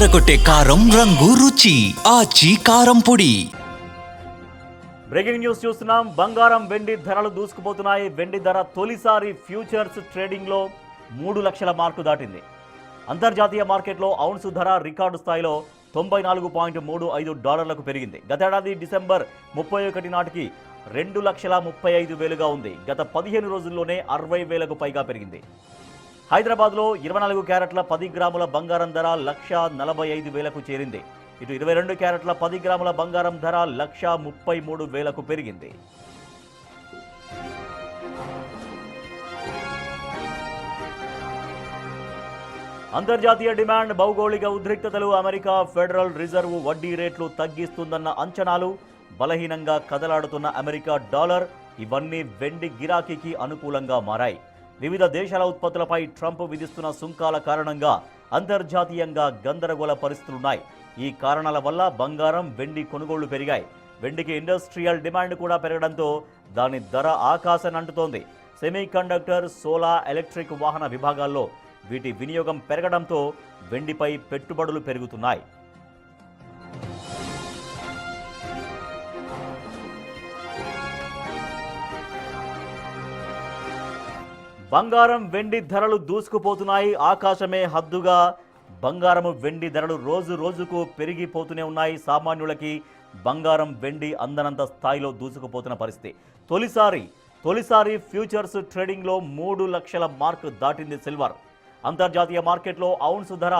అదరకొట్టే కారం రంగు రుచి ఆచి కారం పొడి. బ్రేకింగ్ న్యూస్ చూస్తున్నాం. బంగారం వెండి ధరలు దూసుకుపోతున్నాయి. వెండి ధర తొలిసారి ఫ్యూచర్స్ ట్రేడింగ్ లో 3 లక్షల మార్కు దాటింది. అంతర్జాతీయ మార్కెట్లో ఔన్సు ధర రికార్డు స్థాయిలో $94.35 పెరిగింది. గతేడాది డిసెంబర్ 31 నాటికి 2,35,000గా ఉంది. గత 15 రోజుల్లోనే 60,000కు పైగా పెరిగింది. హైదరాబాద్లో 24 క్యారెట్ల 10 గ్రాముల బంగారం ధర 1,45,000కు చేరింది. ఇటు 22 క్యారెట్ల 10 గ్రాముల బంగారం ధర 1,33,000కు పెరిగింది. అంతర్జాతీయ డిమాండ్, భౌగోళిక ఉద్రిక్తతలు, అమెరికా ఫెడరల్ రిజర్వ్ వడ్డీ రేట్లు తగ్గిస్తుందన్న అంచనాలు, బలహీనంగా కదలాడుతున్న అమెరికా డాలర్ ఇవన్నీ వెండి గిరాకీకి అనుకూలంగా మారాయి. వివిధ దేశాల ఉత్పత్తులపై ట్రంప్ విధిస్తున్న సుంకాల కారణంగా అంతర్జాతీయంగా గందరగోళ పరిస్థితులున్నాయి. ఈ కారణాల వల్ల బంగారం, వెండి కొనుగోళ్లు పెరిగాయి. వెండికి ఇండస్ట్రియల్ డిమాండ్ కూడా పెరగడంతో దాని ధర ఆకాశాన్ని అంటుతోంది. సెమీ కండక్టర్, సోలార్, ఎలక్ట్రిక్ వాహన విభాగాల్లో వీటి వినియోగం పెరగడంతో వెండిపై పెట్టుబడులు పెరుగుతున్నాయి. బంగారం, వెండి ధరలు దూసుకుపోతున్నాయి. ఆకాశమే హద్దుగా బంగారము, వెండి ధరలు రోజు రోజుకు పెరిగిపోతూనే ఉన్నాయి. సామాన్యులకి బంగారం, వెండి అందనంత స్థాయిలో దూసుకుపోతున్న పరిస్థితి. తొలిసారి ఫ్యూచర్స్ ట్రేడింగ్లో 3 లక్షల మార్కు దాటింది సిల్వర్. అంతర్జాతీయ మార్కెట్లో ఔన్సు ధర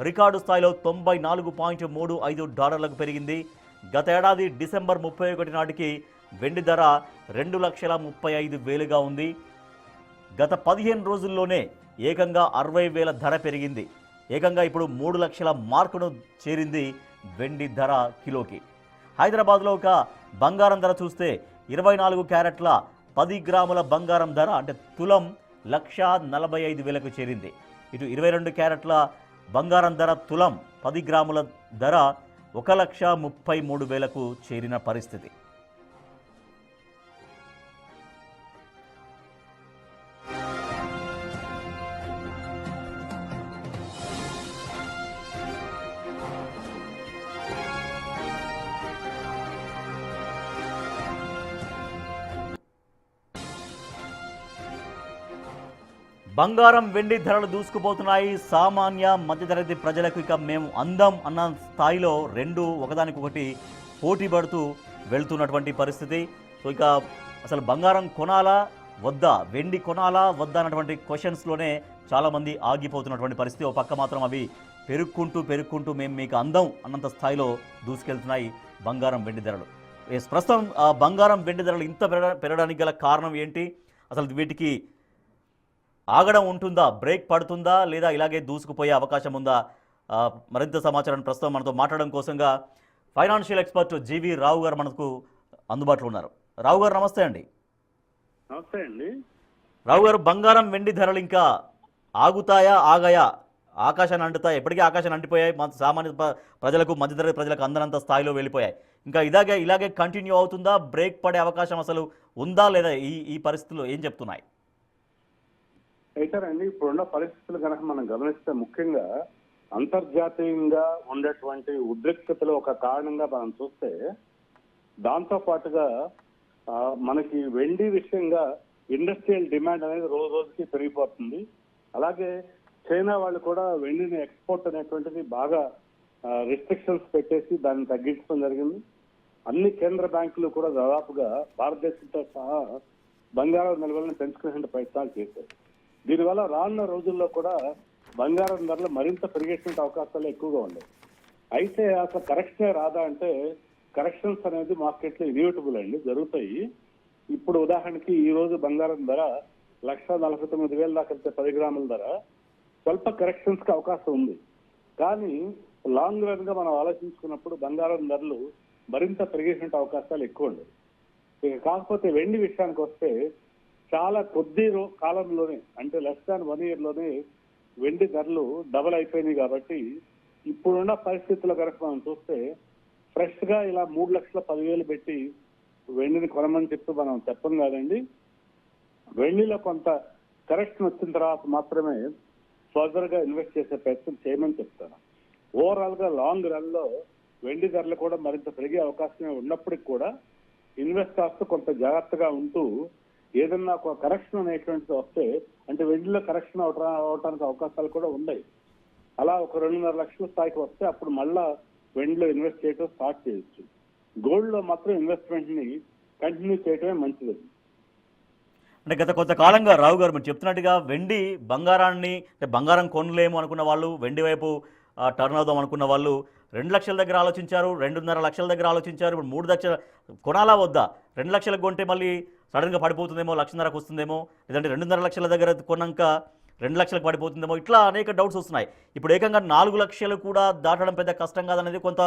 రికార్డు స్థాయిలో $90.35 పెరిగింది. గత ఏడాది డిసెంబర్ 31 నాటికి వెండి ధర 2,35,000గా ఉంది. గత 15 రోజుల్లోనే ఏకంగా 60,000 ధర పెరిగింది. ఏకంగా ఇప్పుడు 3 లక్షల మార్కును చేరింది వెండి ధర కిలోకి. హైదరాబాద్లో ఒక బంగారం ధర చూస్తే 24 క్యారెట్ల 10 గ్రాముల బంగారం ధర అంటే తులం 1,45,000కు చేరింది. ఇటు 22 క్యారెట్ల బంగారం ధర తులం 10 గ్రాముల ధర 1,33,000కు చేరిన పరిస్థితి. బంగారం, వెండి ధరలు దూసుకుపోతున్నాయి. సామాన్య మధ్యతరగతి ప్రజలకు ఇక మేము అందం అన్న స్థాయిలో రెండు ఒకదానికొకటి పోటీ పడుతూ వెళ్తున్నటువంటి పరిస్థితి. సో ఇక అసలు బంగారం కొనాలా వద్దా, వెండి కొనాలా వద్దా అన్నటువంటి క్వశ్చన్స్లోనే చాలామంది ఆగిపోతున్నటువంటి పరిస్థితి. ఓ పక్క మాత్రం అవి పెరుక్కుంటూ మేము మీకు అందం అన్నంత స్థాయిలో దూసుకెళ్తున్నాయి బంగారం, వెండి ధరలు. ప్రస్తుతం బంగారం, వెండి ధరలు ఇంత పెరగడానికి గల కారణం ఏంటి? అసలు వీటికి ఆగడం ఉంటుందా, బ్రేక్ పడుతుందా, లేదా ఇలాగే దూసుకుపోయే అవకాశం ఉందా? మరింత సమాచారాన్ని ప్రస్తుతం మనతో మాట్లాడడం కోసంగా ఫైనాన్షియల్ ఎక్స్పర్ట్ జీవి రావు గారు మనకు అందుబాటులో ఉన్నారు. రావు గారు నమస్తే అండి. నమస్తే అండి. రావు గారు, బంగారం, వెండి ధరలు ఇంకా ఆగుతాయా, ఆగాయా, ఆకాశాన్ని అంటుతాయి? ఎప్పటికీ ఆకాశాన్ని అంటిపోయాయి. సామాన్య ప్రజలకు, మధ్యతరగతి ప్రజలకు అందనంత స్థాయిలో వెళ్ళిపోయాయి. ఇంకా ఇలాగే కంటిన్యూ అవుతుందా, బ్రేక్ పడే అవకాశం అసలు ఉందా లేదా? ఈ పరిస్థితుల్లో ఏం చెప్తున్నాయి? అయితే అండి, ఇప్పుడున్న పరిస్థితులు కనుక మనం గమనిస్తే ముఖ్యంగా అంతర్జాతీయంగా ఉండేటువంటి ఉద్రిక్తతలు ఒక కారణంగా మనం చూస్తే, దాంతో పాటుగా మనకి వెండి విషయంగా ఇండస్ట్రియల్ డిమాండ్ అనేది రోజు రోజుకి పెరిగిపోతుంది. అలాగే చైనా వాళ్ళు కూడా వెండిని ఎక్స్పోర్ట్ అనేటువంటిది బాగా రిస్ట్రిక్షన్స్ పెట్టేసి దాన్ని తగ్గించడం జరిగింది. అన్ని కేంద్ర బ్యాంకులు కూడా దాదాపుగా భారతదేశంతో సహా బంగారం నిల్వలను పెంచుకునే ప్రయత్నాలు చేశాయి. దీనివల్ల రానున్న రోజుల్లో కూడా బంగారం ధరలు మరింత పెరిగేటువంటి అవకాశాలు ఎక్కువగా ఉన్నాయి. అయితే అసలు కరెక్షనే రాదా అంటే, కరెక్షన్స్ అనేది మార్కెట్లో ఇన్యూటబుల్ అండి, జరుగుతాయి. ఇప్పుడు ఉదాహరణకి ఈ రోజు బంగారం ధర 1,49,000 దాకా వెళ్తే 10 గ్రాముల ధర స్వల్ప కరెక్షన్స్ కి అవకాశం ఉంది. కానీ లాంగ్ రన్ గా మనం ఆలోచించుకున్నప్పుడు బంగారం ధరలు మరింత పెరిగేటువంటి అవకాశాలు ఎక్కువ ఉన్నాయి. ఇక కాకపోతే వెండి విషయానికి వస్తే, చాలా కొద్ది కాలంలోనే అంటే లెస్ దాన్ 1 year లోనే వెండి ధరలు డబల్ అయిపోయినాయి. కాబట్టి ఇప్పుడున్న పరిస్థితుల్లో కనుక మనం చూస్తే ఫ్రెష్ గా ఇలా 3,10,000 పెట్టి వెండిని కొనమని చెప్పి మనం చెప్పం కాదండి. వెండిలో కొంత కరెక్షన్ వచ్చిన తర్వాత మాత్రమే ఫర్దర్ గా ఇన్వెస్ట్ చేసే ప్రయత్నం చేయమని చెప్తాను. ఓవరాల్ గా లాంగ్ రన్ లో వెండి ధరలు కూడా మరింత పెరిగే అవకాశమే ఉన్నప్పటికీ కూడా ఇన్వెస్టర్స్ కొంత జాగ్రత్తగా ఉంటూ ఏదన్నా ఒక కరెక్షన్ అనేటువంటిది వస్తే, అంటే వెండిలో కరెక్షన్ అవడానికి అవకాశాలు కూడా ఉన్నాయి. అలా ఒక 2.5 లక్షల స్థాయికి వస్తే అప్పుడు మళ్ళా వెండిలో ఇన్వెస్ట్ చేయడం స్టార్ట్ చేయొచ్చు. గోల్డ్ లో మాత్రం ఇన్వెస్ట్మెంట్ ని కంటిన్యూ చేయడమే మంచిది. అంటే గత కొంతకాలంగా రావు గారు మీరు చెప్తున్నట్టుగా వెండి బంగారాన్ని, అంటే బంగారం కొనలేము అనుకున్న వాళ్ళు, వెండి వైపు టర్న్ అవుదాం అనుకున్న వాళ్ళు 2 లక్షల దగ్గర ఆలోచించారు, 2.5 లక్షల దగ్గర ఆలోచించారు. ఇప్పుడు 3 లక్షల కొనాలా వద్దా? 2 లక్షలకు కొంటే మళ్ళీ సడన్గా పడిపోతుందేమో, 1.5 వస్తుందేమో, లేదంటే 2.5 లక్షల దగ్గర కొన్నాక 2 లక్షలకు పడిపోతుందేమో, ఇట్లా అనేక డౌట్స్ వస్తున్నాయి. ఇప్పుడు ఏకంగా 4 లక్షలు కూడా దాటడం పెద్ద కష్టం కాదనేది కొంత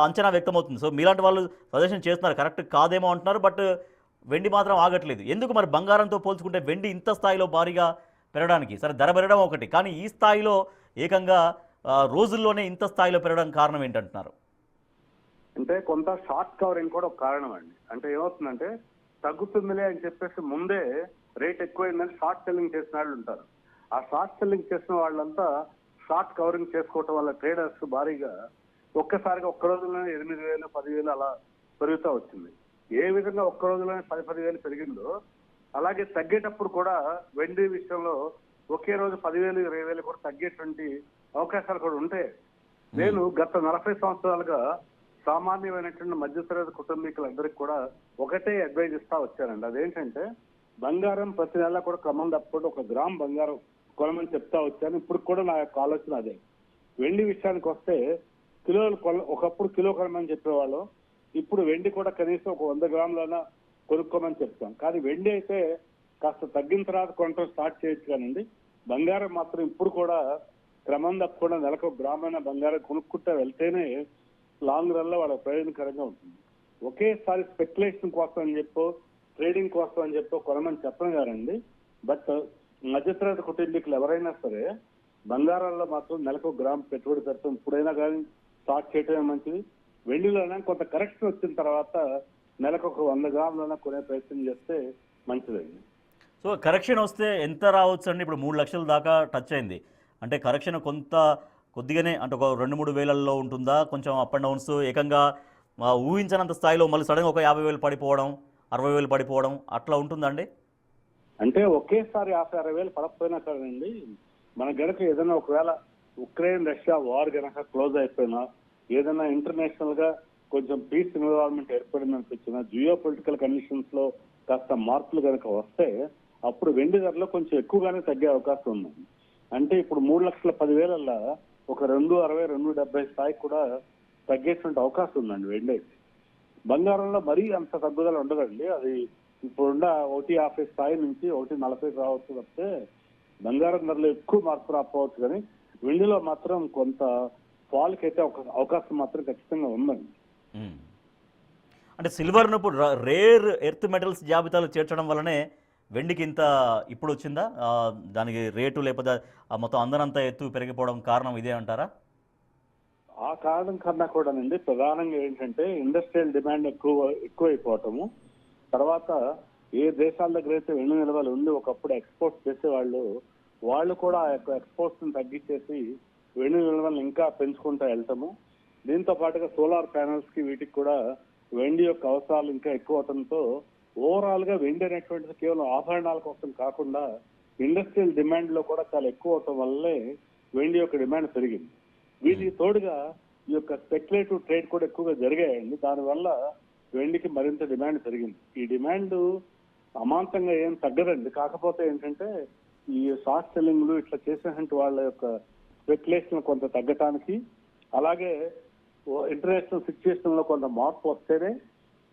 అంచనా వ్యక్తమవుతుంది. సో మీలాంటి వాళ్ళు సజెషన్ చేస్తున్నారు, కరెక్ట్ కాదేమో అంటున్నారు. బట్ వెండి మాత్రం ఆగట్లేదు. ఎందుకు మరి బంగారంతో పోల్చుకుంటే వెండి ఇంత స్థాయిలో భారీగా పెరగడానికి? సరే, ధర పెరగడం ఒకటి, కానీ ఈ స్థాయిలో ఏకంగా రోజుల్లోనే ఇంత స్థాయిలో పెరగడం కారణం ఏంటంటున్నారు? అంటే కొంత షార్ట్ కవరింగ్ కూడా ఒక కారణం అండి. అంటే ఏమవుతుందంటే తగ్గుతుందిలే అని చెప్పేసి ముందే రేట్ ఎక్కువైందని షార్ట్ సెల్లింగ్ చేసిన వాళ్ళు ఉంటారు. ఆ షార్ట్ సెల్లింగ్ చేసిన వాళ్ళంతా షార్ట్ కవరింగ్ చేసుకోవటం వల్ల ట్రేడర్స్ భారీగా ఒక్కసారిగా ఒక్క రోజులోనే 8,000, 10,000 అలా పెరుగుతూ వచ్చింది. ఏ విధంగా ఒక్క రోజులోనే 10,000 పెరిగిందో అలాగే తగ్గేటప్పుడు కూడా వెండి విషయంలో ఒకే రోజు 10,000, 20,000 కూడా తగ్గేటువంటి అవకాశాలు కూడా ఉంటాయి. నేను గత 40 సంవత్సరాలుగా సామాన్యమైనటువంటి మధ్యతరగతి కుటుంబీకులందరికీ కూడా ఒకటే అడ్వైజ్ ఇస్తా వచ్చానండి. అదేంటంటే బంగారం ప్రతి నెల కూడా క్రమం తప్పకుండా 1 గ్రామ్ బంగారం కొనమని చెప్తా వచ్చాను. ఇప్పుడు కూడా నా యొక్క ఆలోచన అదే. వెండి విషయానికి వస్తే ఒకప్పుడు కిలో కొనమని చెప్పేవాళ్ళు, ఇప్పుడు వెండి కూడా కనీసం ఒక 100 గ్రాములైనా కొనుక్కోమని చెప్తాం. కానీ వెండి అయితే కాస్త తగ్గిన తర్వాత కొనటం స్టార్ట్ చేయొచ్చు కానండి. బంగారం మాత్రం ఇప్పుడు కూడా క్రమం తప్పకుండా నెలకు 1 గ్రామైనా బంగారం కొనుక్కుంటూ వెళ్తేనే లాంగ్ రన్ లో వాళ్ళకి ప్రయోజనకరంగా ఉంటుంది. ఒకేసారి స్పెక్యులేషన్ కోసం అని చెప్పో, ట్రేడింగ్ కోసం అని చెప్పో కొనమని చెప్పను కానండి. బట్ మధ్యతరగతి కుటుంబీకులు ఎవరైనా సరే బంగారంలో మాత్రం నెలకు 1 గ్రామ్ పెట్టుబడి పెడతాం ఇప్పుడైనా కానీ స్టార్ట్ చేయటమే మంచిది. వెండిలోనే కొంత కరెక్షన్ వచ్చిన తర్వాత నెలకు ఒక 100 గ్రాములైనా కొనే ప్రయత్నం చేస్తే మంచిదండి. సో కరెక్షన్ వస్తే ఎంత రావచ్చు అండి? ఇప్పుడు 3 లక్షల దాకా టచ్ అయింది. అంటే కరెక్షన్ కొద్దిగానే, అంటే ఒక 2-3 వేలల్లో ఉంటుందా? కొంచెం అప్ అండ్ డౌన్స్ ఏకంగా ఊహించినంత స్థాయిలో మళ్ళీ సడన్గా ఒక 50,000 పడిపోవడం, 60,000 పడిపోవడం అట్లా ఉంటుందండి? అంటే ఒకేసారి 50,000-60,000 పడకపోయినా సరేనండి, మన గనక ఏదైనా ఒకవేళ ఉక్రెయిన్ రష్యా వార్ గనక క్లోజ్ అయిపోయినా, ఏదైనా ఇంటర్నేషనల్ గా కొంచెం పీస్ ఎన్విరాన్మెంట్ ఏర్పడిందనిపించిన, జియో పొలిటికల్ కండిషన్స్ లో కాస్త మార్పులు కనుక వస్తే అప్పుడు వెండి ధరలో కొంచెం ఎక్కువగానే తగ్గే అవకాశం ఉంది. అంటే ఇప్పుడు 3,10,000 ఒక 260, 270 స్థాయికి కూడా తగ్గేటువంటి అవకాశం ఉందండి వెండి అయితే. బంగారంలో మరీ అంత తగ్గుదల ఉండదండి. అది ఇప్పుడున్న 1.50 స్థాయి నుంచి 1.40 రావచ్చు తప్పితే బంగారం ధరలో ఎక్కువ మార్పు రాకపోవచ్చు. కానీ వెండిలో మాత్రం కొంత ఫాల్కి అయితే ఒక అవకాశం మాత్రం ఖచ్చితంగా ఉందండి. అంటే సిల్వర్ను ఇప్పుడు రేర్ ఎర్త్ మెటల్స్ జాబితాలో చేర్చడం వల్లనే వెండికి ఇంత ఇప్పుడు వచ్చిందా? దానికి రేటు లేకపోతే మొత్తం అందరంత ఎత్తు పెరిగిపోవడం కారణం ఇదే అంటారా? ఆ కారణం కన్నా కూడానండి ప్రధానంగా ఏంటంటే ఇండస్ట్రియల్ డిమాండ్ ఎక్కువైపోవటము, తర్వాత ఏ దేశాల దగ్గర అయితే వెండి నిల్వలు ఉండి ఒకప్పుడు ఎక్స్పోర్ట్ చేసేవాళ్ళు వాళ్ళు కూడా ఆ యొక్క ఎక్స్పోర్ట్స్ ని తగ్గించేసి వెండి నిల్వలను ఇంకా పెంచుకుంటూ వెళ్తాము. దీంతో పాటుగా సోలార్ ప్యానల్స్ కి వీటికి కూడా వెండి యొక్క అవసరాలు ఇంకా ఎక్కువ అవడంతో ఓవరాల్ గా వెండి అనేటువంటిది కేవలం ఆభరణాల కోసం కాకుండా ఇండస్ట్రియల్ డిమాండ్ లో కూడా చాలా ఎక్కువ అవటం వల్లే వెండి యొక్క డిమాండ్ పెరిగింది. వీటికి తోడుగా ఈ యొక్క స్పెక్యులేటివ్ ట్రేడ్ కూడా ఎక్కువగా జరిగాయండి. దానివల్ల వెండికి మరింత డిమాండ్ పెరిగింది. ఈ డిమాండ్ అమాంతంగా ఏం తగ్గదండి. కాకపోతే ఏంటంటే ఈ షార్ట్ సెల్లింగ్లు ఇట్లా చేసినటువంటి వాళ్ళ యొక్క స్పెక్యులేషన్ కొంత తగ్గటానికి, అలాగే ఇంటర్నేషనల్ సిచ్యువేషన్ లో కొంత మార్పు వస్తేనే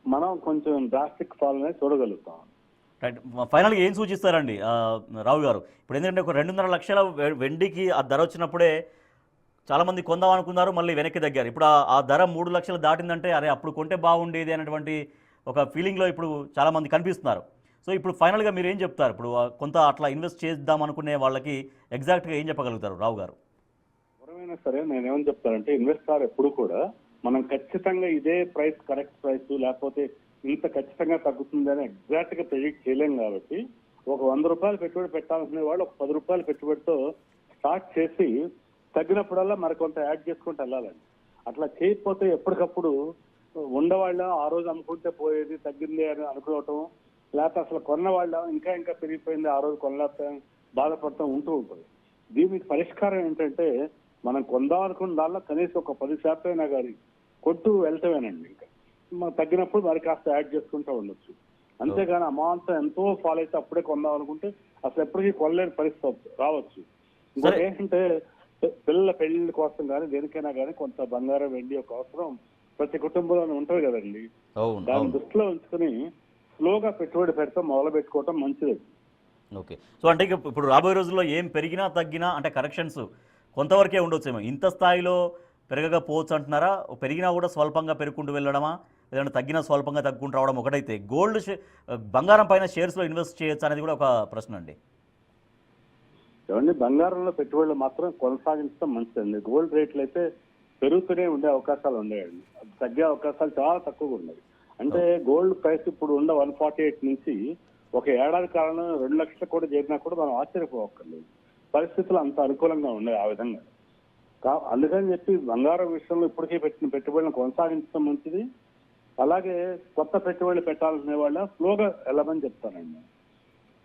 మనం కొంచెం డ్రాస్టిక్ ఫాల్ అనేది చూడగలుగుతాం. రైట్. ఫైనల్గా ఏం సూచిస్తారండి రావు గారు? ఇప్పుడు ఎందుకంటే ఒక 2.5 లక్షల వెండికి ఆ ధర వచ్చినప్పుడే చాలామంది కొందాం అనుకున్నారు, మళ్ళీ వెనక్కి తగ్గారు. ఇప్పుడు ఆ ధర 3 లక్షలు దాటిందంటే అరే అప్పుడు కొంటే బాగుండేది అనేటువంటి ఒక ఫీలింగ్లో ఇప్పుడు చాలామంది కనిపిస్తున్నారు. సో ఇప్పుడు ఫైనల్గా మీరు ఏం చెప్తారు? ఇప్పుడు కొంత అట్లా ఇన్వెస్ట్ చేద్దాం అనుకునే వాళ్ళకి ఎగ్జాక్ట్గా ఏం చెప్పగలుగుతారు రావు గారు? ఎవరైనా సరే నేనేమని చెప్తానంటే ఇన్వెస్టర్ ఎప్పుడు కూడా మనం ఖచ్చితంగా ఇదే ప్రైస్ కరెక్ట్ ప్రైస్ లేకపోతే ఇంత ఖచ్చితంగా తగ్గుతుందని ఎగ్జాక్ట్ గా ప్రెడిక్ట్ చేయలేం. కాబట్టి ఒక 100 రూపాయలు పెట్టుబడి పెట్టాలనుకునే వాళ్ళు ఒక 10 రూపాయల పెట్టుబడితో స్టార్ట్ చేసి తగ్గినప్పుడల్లా మరికొంత యాడ్ చేసుకుంటూ వెళ్ళాలండి. అట్లా చేయకపోతే ఎప్పటికప్పుడు ఉండవాళ్ళ ఆ రోజు అమ్ముకుంటే పోయేది తగ్గింది అని అనుకోవటం, లేకపోతే అసలు కొన్నవాళ్ళ ఇంకా ఇంకా పెరిగిపోయింది ఆ రోజు కొనలేకపోతే బాధపడటం ఉంటూ ఉంటుంది. దీనికి పరిష్కారం ఏంటంటే మనం కొందాం అనుకున్న దానిలో కనీసం ఒక 10% అయినా కానీ కొట్టు వెళ్తామేనండి. ఇంకా మనం తగ్గినప్పుడు మరి కాస్త యాడ్ చేసుకుంటూ ఉండొచ్చు. అంతేగాని అమాంతం ఎంతో ఫాలో అయితే అప్పుడే కొందాం అనుకుంటే అసలు ఎప్పటికీ కొనలేని పరిస్థితి రావచ్చు. ఇంకోటి ఏంటంటే పిల్లల పెళ్లి కోసం కానీ దేనికైనా కానీ కొంత బంగారం వెండి ఒక అవసరం ప్రతి కుటుంబంలో ఉంటుంది కదండి. దాన్ని దృష్టిలో ఉంచుకుని స్లోగా పెట్టుబడి పెడతాం మొదలు పెట్టుకోవటం మంచిది. ఓకే. సో అంటే ఇప్పుడు రాబోయే రోజుల్లో ఏం పెరిగినా తగ్గినా అంటే కరెక్షన్స్ కొంతవరకే ఉండొచ్చేమో. ఇంత స్థాయిలో పెరగకపోవచ్చు అంటున్నారా? పెరిగినా కూడా స్వల్పంగా పెరుగుకుంటూ వెళ్ళడమా, లేదంటే తగ్గినా స్వల్పంగా తగ్గుకుంటూ రావడం ఒకటైతే బంగారం పైన షేర్స్లో ఇన్వెస్ట్ చేయొచ్చు అనేది కూడా ఒక ప్రశ్న అండి. ఏమండి, బంగారంలో పెట్టుబడులు మాత్రం కొనసాగించడం మంచిదండి. గోల్డ్ రేట్లు అయితే పెరుగుతూనే ఉండే అవకాశాలు ఉన్నాయండి. తగ్గే అవకాశాలు చాలా తక్కువగా ఉన్నాయి. అంటే గోల్డ్ ప్రైస్ ఇప్పుడు ఉన్న 148 నుంచి ఒక ఏడాది కాలంలో 2 లక్షలు కూడా చేరినా కూడా మనం ఆశ్చర్యపోవక్కర్లేదు. పరిస్థితులు అంత అనుకూలంగా ఉన్నాయి ఆ విధంగా. అందుకని చెప్పి బంగారం విషయంలో ఇప్పటికే పెట్టిన పెట్టుబడులను కొనసాగించడం మంచిది. అలాగే కొత్త పెట్టుబడులు పెట్టాలనే వాళ్ళ స్లోగా వెళ్ళమని చెప్తానండి.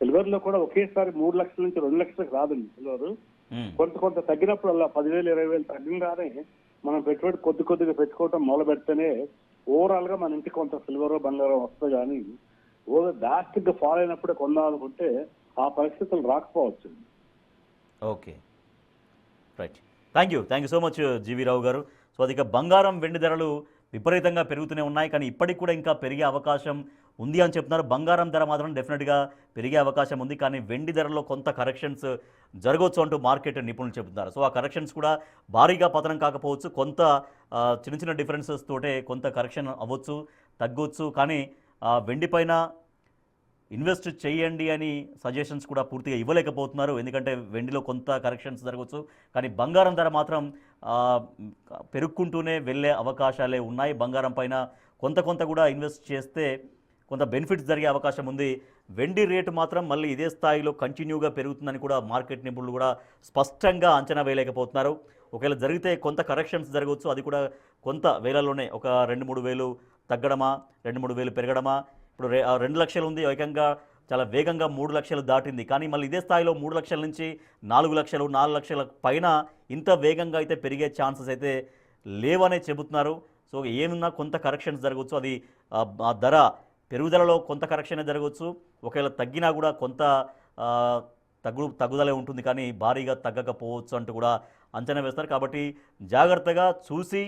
సిల్వర్ లో కూడా ఒకేసారి 3 లక్షల నుంచి 2 లక్షలకు రాదండి సిల్వర్. కొంత తగ్గినప్పుడు అలా 10,000 20,000 తగ్గగానే మనం పెట్టుబడి కొద్దిగా పెట్టుకోవటం మొదలు పెడితేనే ఓవరాల్ గా మన ఇంటికి కొంత సిల్వర్ బంగారం వస్తుంది. కానీ డ్రాస్టిక్ గా ఫాలో అయినప్పుడే కొందాం అనుకుంటే ఆ పరిస్థితులు రాకపోవచ్చు. Okay, right. Thank you so much GV Rao గారు. సో అది బంగారం వెండి ధరలు విపరీతంగా పెరుగుతూనే ఉన్నాయి, కానీ ఇప్పటికి కూడా ఇంకా పెరిగే అవకాశం ఉంది అని చెప్తున్నారు. బంగారం ధర మాత్రం డెఫినెట్గా పెరిగే అవకాశం ఉంది, కానీ వెండి ధరలో కొంత కరెక్షన్స్ జరగవచ్చు అంటూ మార్కెట్ నిపుణులు చెబుతున్నారు. సో ఆ కరెక్షన్స్ కూడా భారీగా పతనం కాకపోవచ్చు, కొంత చిన్న డిఫరెన్సెస్ తోటే కొంత కరెక్షన్ అవ్వచ్చు, తగ్గవచ్చు. కానీ వెండి పైన ఇన్వెస్ట్ చేయండి అని సజెషన్స్ కూడా పూర్తిగా ఇవ్వలేకపోతున్నారు, ఎందుకంటే వెండిలో కొంత కరెక్షన్స్ జరగవచ్చు, కానీ బంగారం ధర మాత్రం పెరుగుకుంటూనే వెళ్ళే అవకాశాలే ఉన్నాయి. బంగారం పైన కొంత కూడా ఇన్వెస్ట్ చేస్తే కొంత బెనిఫిట్స్ జరిగే అవకాశం ఉంది. వెండి రేటు మాత్రం మళ్ళీ ఇదే స్థాయిలో కంటిన్యూగా పెరుగుతుందని కూడా మార్కెట్ నిపుణులు కూడా స్పష్టంగా అంచనా వేయలేకపోతున్నారు. ఒకవేళ జరిగితే కొంత కరెక్షన్స్ జరగవచ్చు, అది కూడా కొంత వేలలోనే, ఒక 2-3 వేలు తగ్గడమా, 2-3 వేలు పెరగడమా. ఇప్పుడు 2 లక్షలు ఉంది, ఏకంగా చాలా వేగంగా 3 లక్షలు దాటింది, కానీ మళ్ళీ ఇదే స్థాయిలో 3 లక్షల నుంచి 4 లక్షలు 4 లక్షల పైన ఇంత వేగంగా అయితే పెరిగే ఛాన్సెస్ అయితే లేవనే చెబుతున్నారు. సో ఏమున్నా కొంత కరెక్షన్స్ జరగవచ్చు, అది ఆ ధర పెరుగుదలలో కొంత కరెక్షనే జరగవచ్చు. ఒకవేళ తగ్గినా కూడా కొంత తగ్గుదలే ఉంటుంది, కానీ భారీగా తగ్గకపోవచ్చు అంటూ కూడా అంచనా వేస్తారు. కాబట్టి జాగ్రత్తగా చూసి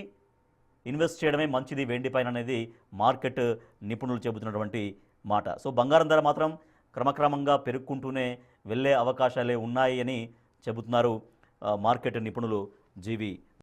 ఇన్వెస్ట్ చేయడమే మంచిది వెండి పైన అనేది మార్కెట్ నిపుణులు చెబుతున్నటువంటి మాట. సో బంగారం ధర మాత్రం క్రమక్రమంగా పెరుగుకుంటూనే వెళ్ళే అవకాశాలే ఉన్నాయి అని చెబుతున్నారు మార్కెట్ నిపుణులు జీవి